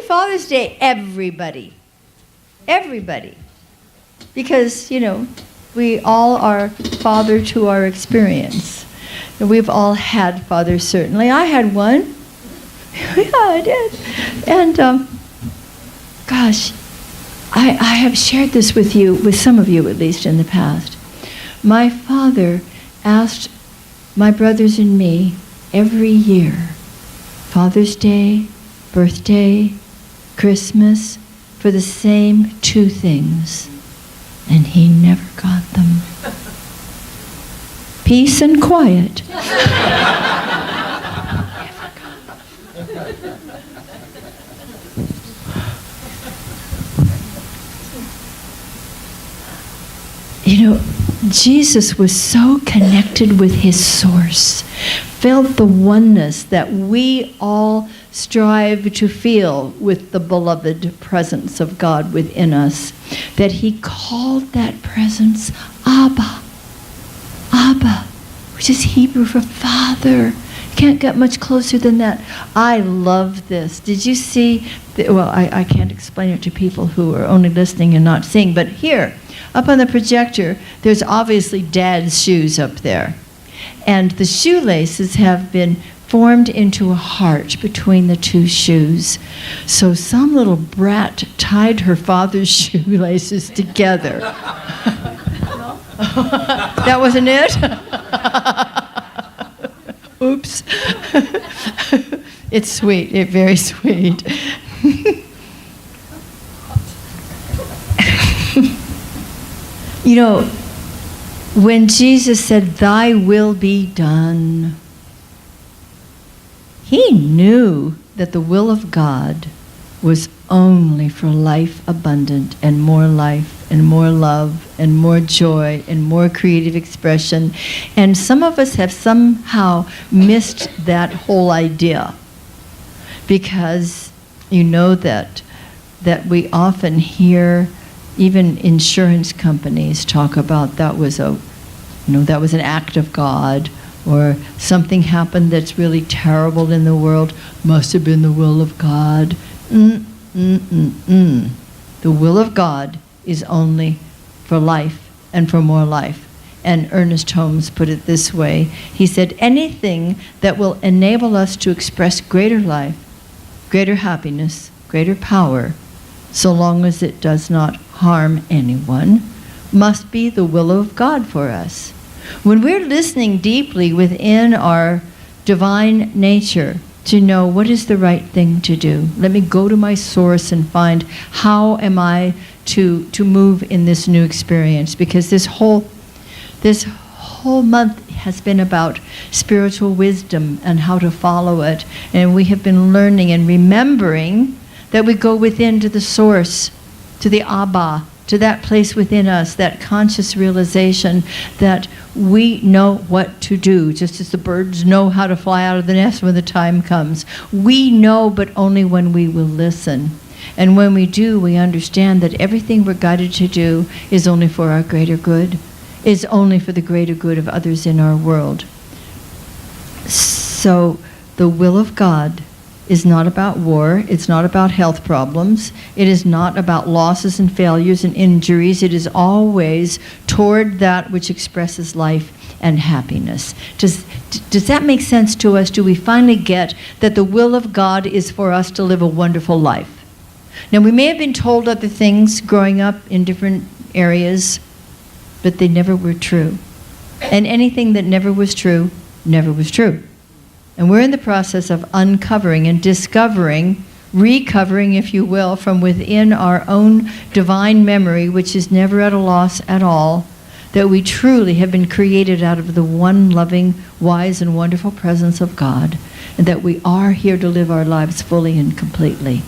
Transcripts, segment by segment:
Father's Day, everybody. Everybody. Because, we all are father to our experience. And we've all had fathers, certainly. I had one. Yeah, I did. And, gosh, I have shared this with you, with some of you at least in the past. My father asked my brothers and me every year, Father's Day, birthday, Christmas, for the same two things. And he never got them. Peace and quiet. Jesus was so connected with his source, felt the oneness that we all strive to feel with the beloved presence of God within us, that he called that presence Abba. Abba, which is Hebrew for Father. Can't get much closer than that. I love this. Did you see? I can't explain it to people who are only listening and not seeing, but here, up on the projector, there's obviously Dad's shoes up there. And the shoelaces have been formed into a heart between the two shoes. So some little brat tied her father's shoelaces together. That wasn't it? Oops. It's sweet. It's very sweet. When Jesus said, "Thy will be done," he knew that the will of God was only for life abundant and more life and more love and more joy and more creative expression. And some of us have somehow missed that whole idea, because that we often hear even insurance companies talk about that was an act of God, or something happened that's really terrible in the world, must have been the will of God. The will of God is only for life and for more life. And Ernest Holmes put it this way. He said, anything that will enable us to express greater life, greater happiness, greater power, so long as it does not harm anyone, must be the will of God for us. When we're listening deeply within our divine nature to know what is the right thing to do, let me go to my source and find how am I to move in this new experience, because this whole month has been about spiritual wisdom and how to follow it, and we have been learning and remembering that we go within to the source, to the Abba, to that place within us, that conscious realization that we know what to do, just as the birds know how to fly out of the nest when the time comes. We know, but only when we will listen. And when we do, we understand that everything we're guided to do is only for our greater good, is only for the greater good of others in our world. So the will of God is not about war. It's not about health problems. It is not about losses and failures and injuries. It is always toward that which expresses life and happiness. Does that make sense to us? Do we finally get that the will of God is for us to live a wonderful life? Now, we may have been told other things growing up in different areas, but they never were true. And anything that never was true, never was true. And we're in the process of uncovering and discovering, recovering, if you will, from within our own divine memory, which is never at a loss at all, that we truly have been created out of the one loving, wise, and wonderful presence of God, and that we are here to live our lives fully and completely.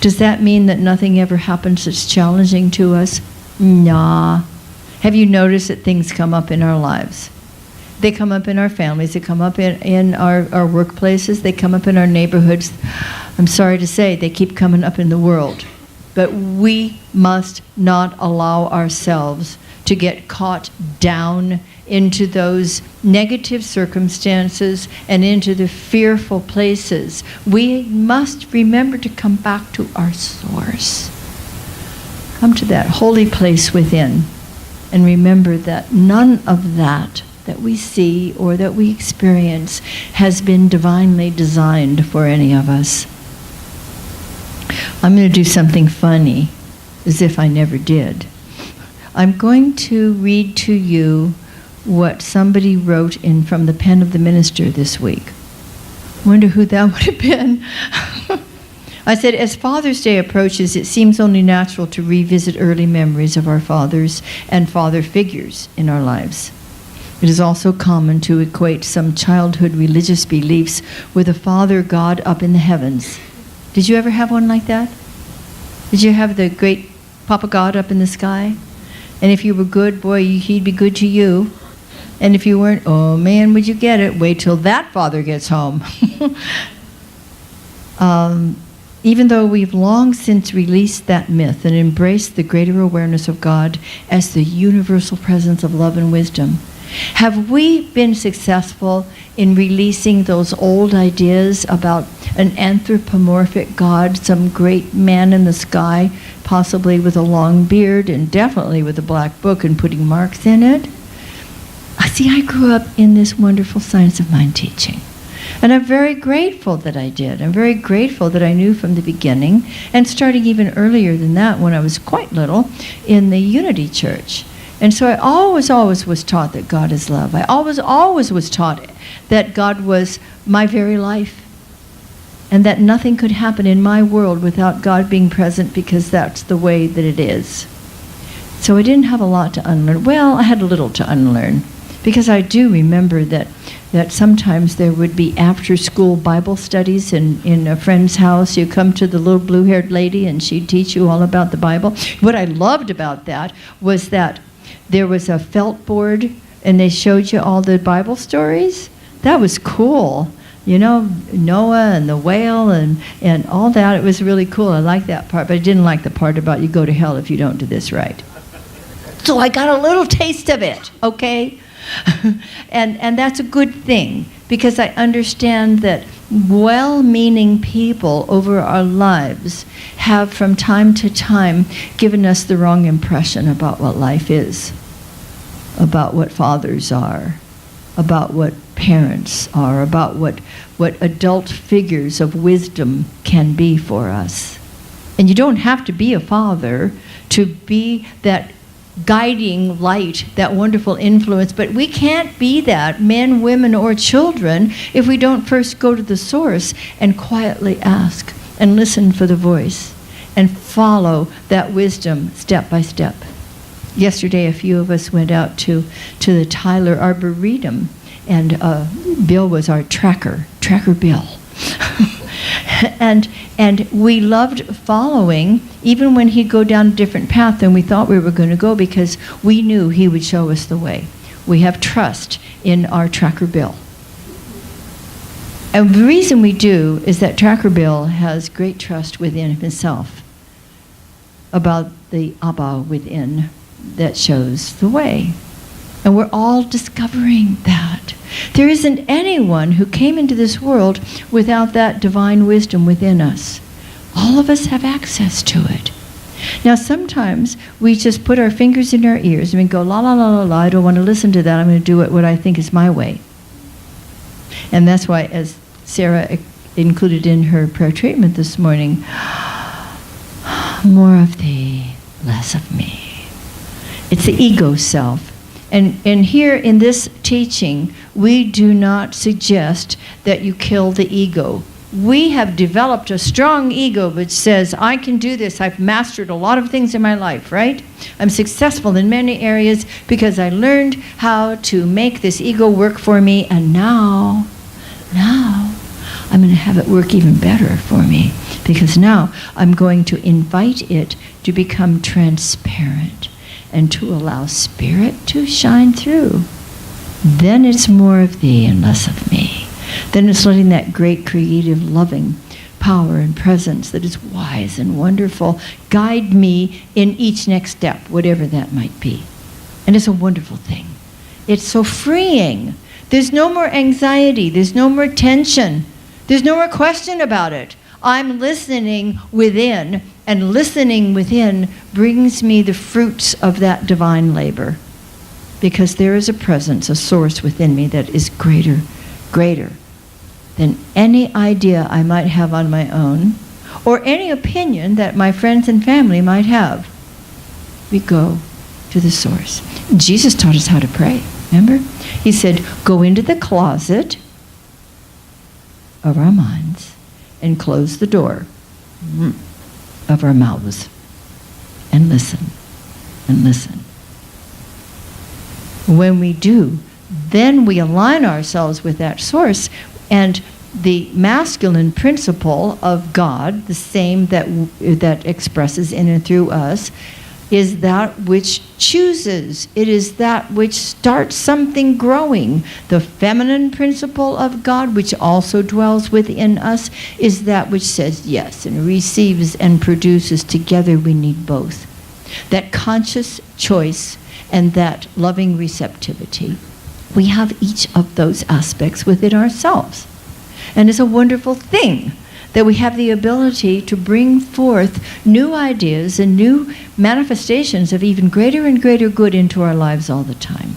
Does that mean that nothing ever happens that's challenging to us? Nah. Have you noticed that things come up in our lives? They come up in our families, they come up in our workplaces, they come up in our neighborhoods. I'm sorry to say, they keep coming up in the world. But we must not allow ourselves to get caught down into those negative circumstances and into the fearful places, we must remember to come back to our source. Come to that holy place within and remember that none of that we see or that we experience has been divinely designed for any of us. I'm going to do something funny, as if I never did. I'm going to read to you what somebody wrote from the pen of the minister this week. Wonder who that would have been. I said, as Father's Day approaches, it seems only natural to revisit early memories of our fathers and father figures in our lives. It is also common to equate some childhood religious beliefs with a Father God up in the heavens. Did you ever have one like that? Did you have the great Papa God up in the sky? And if you were good, boy, he'd be good to you. And if you weren't, oh man, would you get it? Wait till that father gets home. Even though we've long since released that myth and embraced the greater awareness of God as the universal presence of love and wisdom, have we been successful in releasing those old ideas about an anthropomorphic God, some great man in the sky, possibly with a long beard and definitely with a black book and putting marks in it? See, I grew up in this wonderful science of mind teaching. And I'm very grateful that I did. I'm very grateful that I knew from the beginning, and starting even earlier than that when I was quite little, in the Unity Church. And so I always was taught that God is love. I always was taught that God was my very life, and that nothing could happen in my world without God being present, because that's the way that it is. So I didn't have a lot to unlearn. Well, I had a little to unlearn, because I do remember that sometimes there would be after-school Bible studies in a friend's house. You come to the little blue-haired lady, and she'd teach you all about the Bible. What I loved about that was that there was a felt board, and they showed you all the Bible stories. That was cool. You know, Noah and the whale and all that. It was really cool. I liked that part, but I didn't like the part about you go to hell if you don't do this right. So I got a little taste of it, okay? and that's a good thing, because I understand that well-meaning people over our lives have from time to time given us the wrong impression about what life is, about what fathers are, about what parents are, about what adult figures of wisdom can be for us. And you don't have to be a father to be that guiding light, that wonderful influence, but we can't be that, men, women, or children, if we don't first go to the source and quietly ask and listen for the voice and follow that wisdom step by step. Yesterday, a few of us went out to the Tyler Arboretum, and Bill was our Tracker Bill. And we loved following, even when he'd go down a different path than we thought we were going to go, because we knew he would show us the way. We have trust in our Tracker Bill. And the reason we do is that Tracker Bill has great trust within himself about the Abba within that shows the way. And we're all discovering that. There isn't anyone who came into this world without that divine wisdom within us. All of us have access to it. Now, sometimes we just put our fingers in our ears and we go, la, la, la, la, la, I don't want to listen to that. I'm going to do it what I think is my way. And that's why, as Sarah included in her prayer treatment this morning, more of thee, less of me. It's the ego self. And here in this teaching, we do not suggest that you kill the ego. We have developed a strong ego which says, I can do this. I've mastered a lot of things in my life, right? I'm successful in many areas because I learned how to make this ego work for me, and now I'm going to have it work even better for me, because now I'm going to invite it to become transparent and to allow spirit to shine through. Then it's more of thee and less of me. Then it's letting that great creative loving power and presence that is wise and wonderful guide me in each next step, whatever that might be. And it's a wonderful thing. It's so freeing. There's no more anxiety. There's no more tension. There's no more question about it. I'm listening within, and listening within brings me the fruits of that divine labor. Because there is a presence, a source within me that is greater than any idea I might have on my own, or any opinion that my friends and family might have. We go to the source. Jesus taught us how to pray, remember? He said, go into the closet of our minds and close the door of our mouths and listen and listen. When we do, then we align ourselves with that source, and the masculine principle of God, the same that expresses in and through us, is that which chooses. It is that which starts something growing. The feminine principle of God, which also dwells within us, is that which says yes and receives and produces. Together we need both. That conscious choice and that loving receptivity. We have each of those aspects within ourselves. And it's a wonderful thing that we have the ability to bring forth new ideas and new manifestations of even greater and greater good into our lives all the time.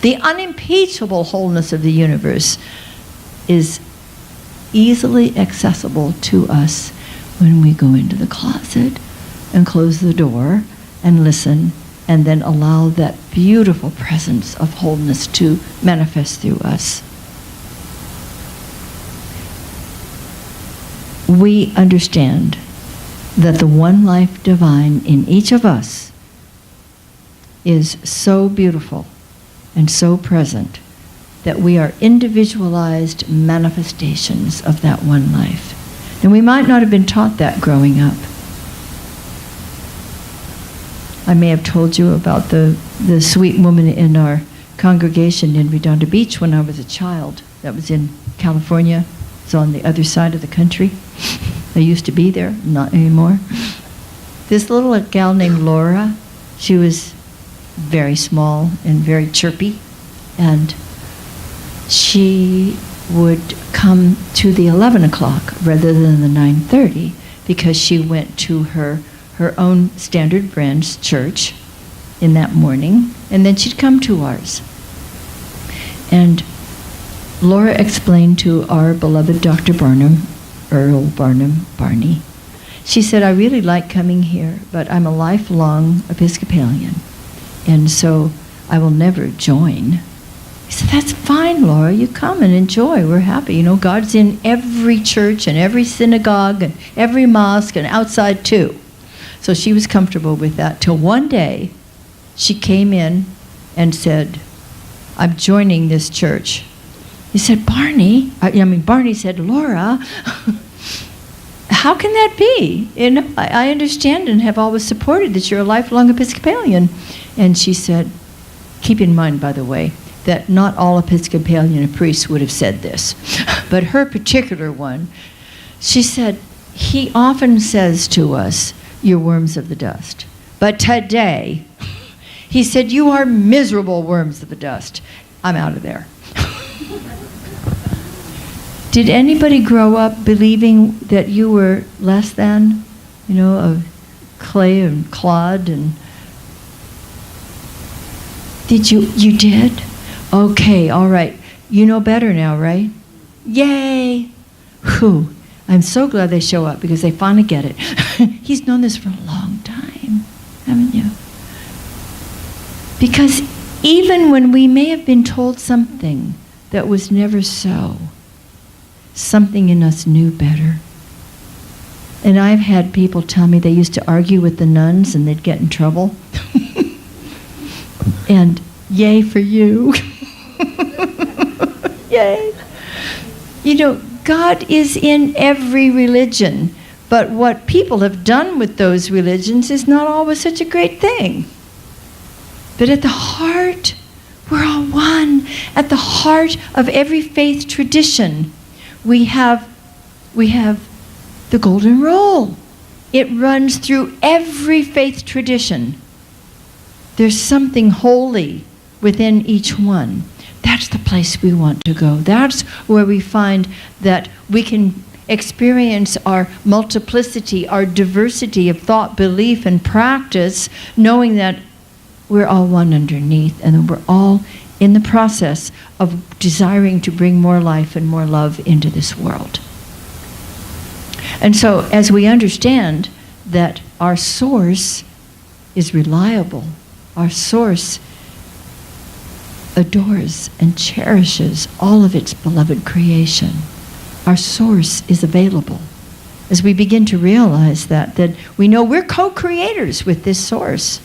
The unimpeachable wholeness of the universe is easily accessible to us when we go into the closet and close the door and listen, and then allow that beautiful presence of wholeness to manifest through us. We understand that the one life divine in each of us is so beautiful and so present that we are individualized manifestations of that one life. And we might not have been taught that growing up. I may have told you about the sweet woman in our congregation in Redondo Beach when I was a child. That was in California. It's on the other side of the country. I used to be there, not anymore. This little gal named Laura, she was very small and very chirpy, and she would come to the 11 o'clock rather than the 9:30 because she went to her own Standard Branch church in that morning, and then she'd come to ours. And Laura explained to our beloved Dr. Barnum, Earl Barnum, Barney, she said, I really like coming here, but I'm a lifelong Episcopalian, and so I will never join. He said, that's fine, Laura, you come and enjoy, we're happy. You know, God's in every church and every synagogue and every mosque and outside too. So she was comfortable with that till one day she came in and said, I'm joining this church. He said, Barney said, Laura, how can that be? And I understand and have always supported that you're a lifelong Episcopalian. And she said, keep in mind, by the way, that not all Episcopalian priests would have said this. But her particular one, she said, he often says to us, you're worms of the dust. But today, he said, you are miserable worms of the dust. I'm out of there. Did anybody grow up believing that you were less than, of clay and clod? And did you? You did? Okay, all right. You know better now, right? Yay! Whew. I'm so glad they show up because they finally get it. He's known this for a long time, haven't you? Because even when we may have been told something that was never so, something in us knew better. And I've had people tell me they used to argue with the nuns and they'd get in trouble. And yay for you. Yay. God is in every religion, but what people have done with those religions is not always such a great thing. But at the heart, we're all one. At the heart of every faith tradition, we have the golden rule. It runs through every faith tradition. There's something holy within each one. That's the place we want to go. That's where we find that we can experience our multiplicity, our diversity of thought, belief, and practice, knowing that we're all one underneath, and that we're all in the process of desiring to bring more life and more love into this world. And so, as we understand that our source is reliable, our source adores and cherishes all of its beloved creation, our source is available. As we begin to realize that we know we're co-creators with this source,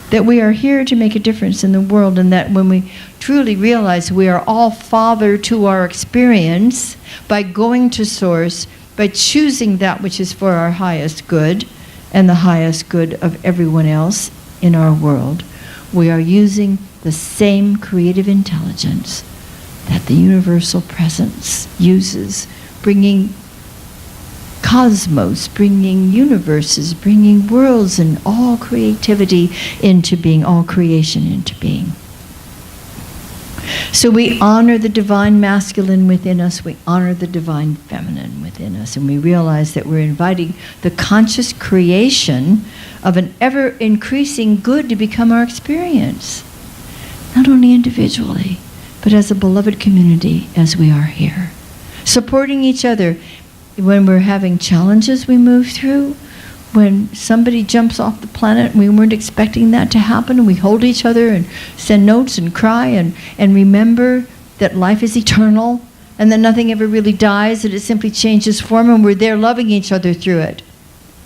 that we are here to make a difference in the world, and that when we truly realize we are all father to our experience, by going to source, by choosing that which is for our highest good and the highest good of everyone else in our world, we are using the same creative intelligence that the universal presence uses, bringing cosmos, bringing universes, bringing worlds and all creativity into being, all creation into being. So we honor the divine masculine within us, we honor the divine feminine within us, and we realize that we're inviting the conscious creation of an ever-increasing good to become our experience, not only individually, but as a beloved community as we are here. Supporting each other when we're having challenges we move through, when somebody jumps off the planet and we weren't expecting that to happen, and we hold each other and send notes and cry and remember that life is eternal and that nothing ever really dies, that it simply changes form, and we're there loving each other through it.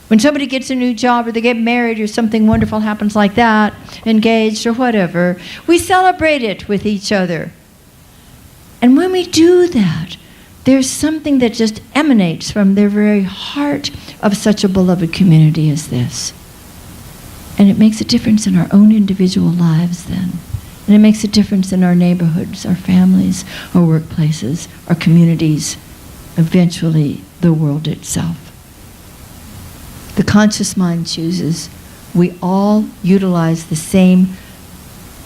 When somebody gets a new job or they get married or something wonderful happens like that, engaged or whatever, we celebrate it with each other. And when we do that, there's something that just emanates from the very heart of such a beloved community as this. And it makes a difference in our own individual lives then. And it makes a difference in our neighborhoods, our families, our workplaces, our communities, eventually the world itself. The conscious mind chooses. We all utilize the same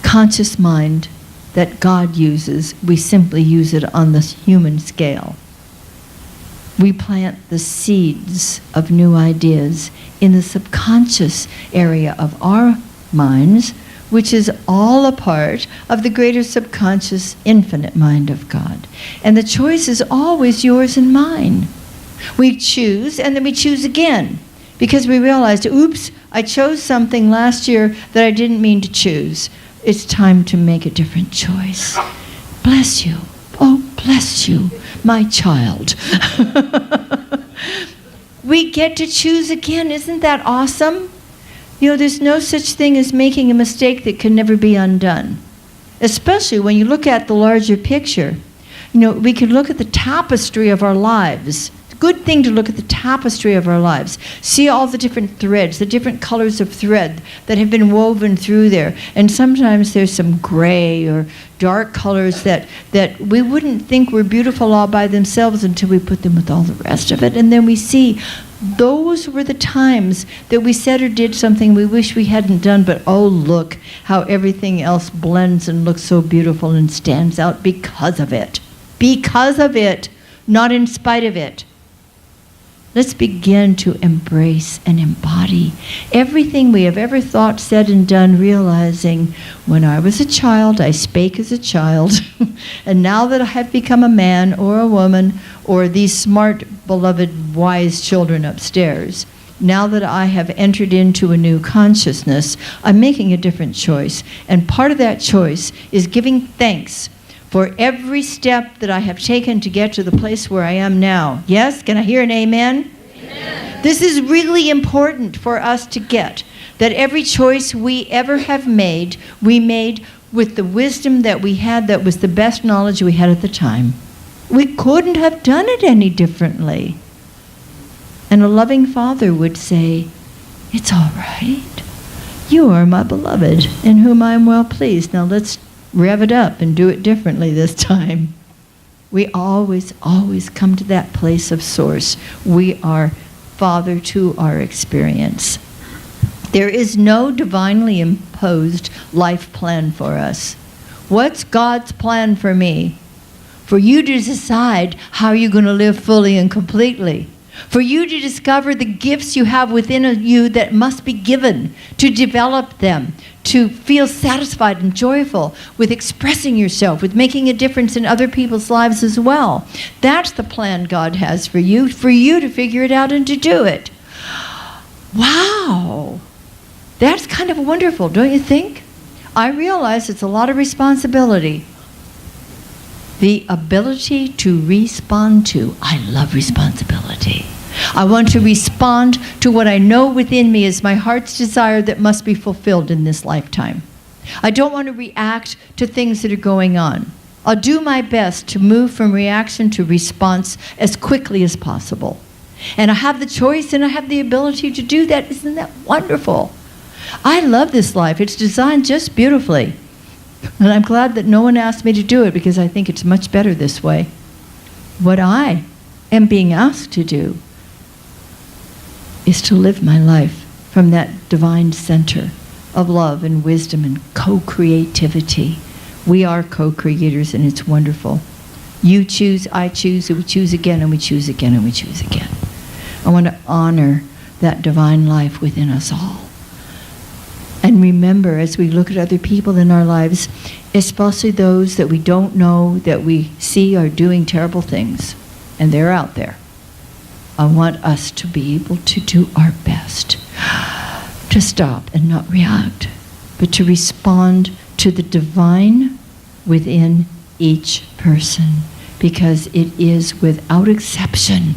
conscious mind that God uses. We simply use it on this human scale. We plant the seeds of new ideas in the subconscious area of our minds, which is all a part of the greater subconscious infinite mind of God. And the choice is always yours and mine. We choose, and then we choose again, because we realized, oops, I chose something last year that I didn't mean to choose. It's time to make a different choice. Bless you. Oh, bless you, my child. We get to choose again. Isn't that awesome? You know, there's no such thing as making a mistake that can never be undone. Especially when you look at the larger picture. You know, we can look at the tapestry of our lives. Good thing to look at the tapestry of our lives. See all the different threads, the different colors of thread that have been woven through there. And sometimes there's some gray or dark colors that we wouldn't think were beautiful all by themselves until we put them with all the rest of it. And then we see those were the times that we said or did something we wish we hadn't done, but oh, look how everything else blends and looks so beautiful and stands out because of it. Because of it, not in spite of it. Let's begin to embrace and embody everything we have ever thought, said, and done, realizing when I was a child, I spake as a child, and now that I have become a man or a woman or these smart, beloved, wise children upstairs, now that I have entered into a new consciousness, I'm making a different choice. And part of that choice is giving thanks for every step that I have taken to get to the place where I am now. Yes? Can I hear an amen? Amen. This is really important for us to get, that every choice we ever have made, we made with the wisdom that we had, that was the best knowledge we had at the time. We couldn't have done it any differently. And a loving father would say, it's all right. You are my beloved, in whom I am well pleased. Now let's rev it up and do it differently this time. We always, always come to that place of source. We are father to our experience. There is no divinely imposed life plan for us. What's God's plan for me? For you to decide how you're going to live fully and completely. For you to discover the gifts you have within you that must be given, to develop them, to feel satisfied and joyful with expressing yourself, with making a difference in other people's lives as well. That's the plan God has for you to figure it out and to do it. Wow! That's kind of wonderful, don't you think? I realize it's a lot of responsibility. The ability to respond to. I love responsibility. I want to respond to what I know within me is my heart's desire that must be fulfilled in this lifetime. I don't want to react to things that are going on. I'll do my best to move from reaction to response as quickly as possible. And I have the choice and I have the ability to do that. Isn't that wonderful? I love this life. It's designed just beautifully. And I'm glad that no one asked me to do it because I think it's much better this way. What I am being asked to do is to live my life from that divine center of love and wisdom and co-creativity. We are co-creators and it's wonderful. You choose, I choose, and we choose again, and we choose again, and we choose again. I want to honor that divine life within us all. And remember, as we look at other people in our lives, especially those that we don't know, that we see are doing terrible things, and they're out there, I want us to be able to do our best to stop and not react, but to respond to the divine within each person, because it is without exception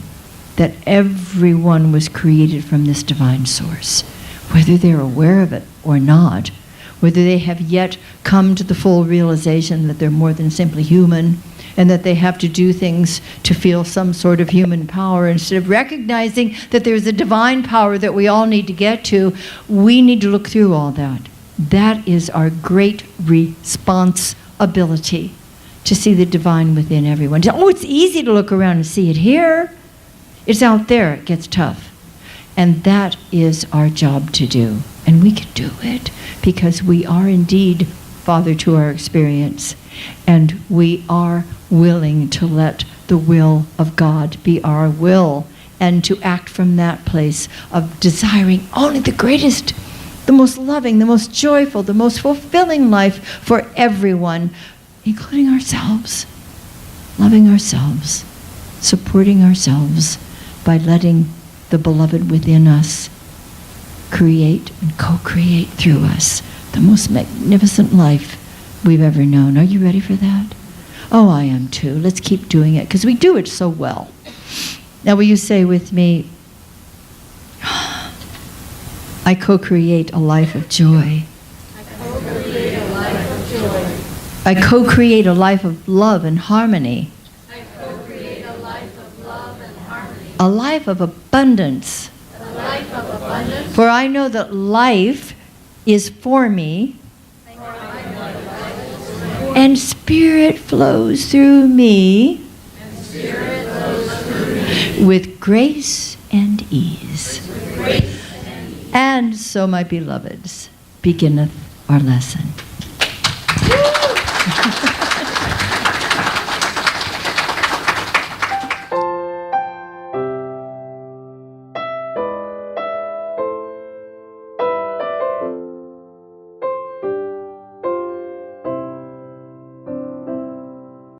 that everyone was created from this divine source, whether they're aware of it or not, whether they have yet come to the full realization that they're more than simply human and that they have to do things to feel some sort of human power. Instead of recognizing that there's a divine power that we all need to get to, we need to look through all that. That is our great responsibility, to see the divine within everyone. Oh, it's easy to look around and see it here. It's out there. It gets tough. And that is our job to do. And we can do it because we are indeed Father to our experience. And we are willing to let the will of God be our will and to act from that place of desiring only the greatest, the most loving, the most joyful, the most fulfilling life for everyone, including ourselves. Loving ourselves, supporting ourselves by letting the beloved within us create and co-create through us the most magnificent life we've ever known. Are you ready for that? Oh, I am too. Let's keep doing it because we do it so well. Now will you say with me, I co-create a life of joy. I co-create a life of joy. I co-create a life of love and harmony. I co-create a life of love and harmony. A life of abundance. A life of abundance. For I know that life is for me, and spirit flows through me, with grace and ease. And so, my beloveds, beginneth our lesson.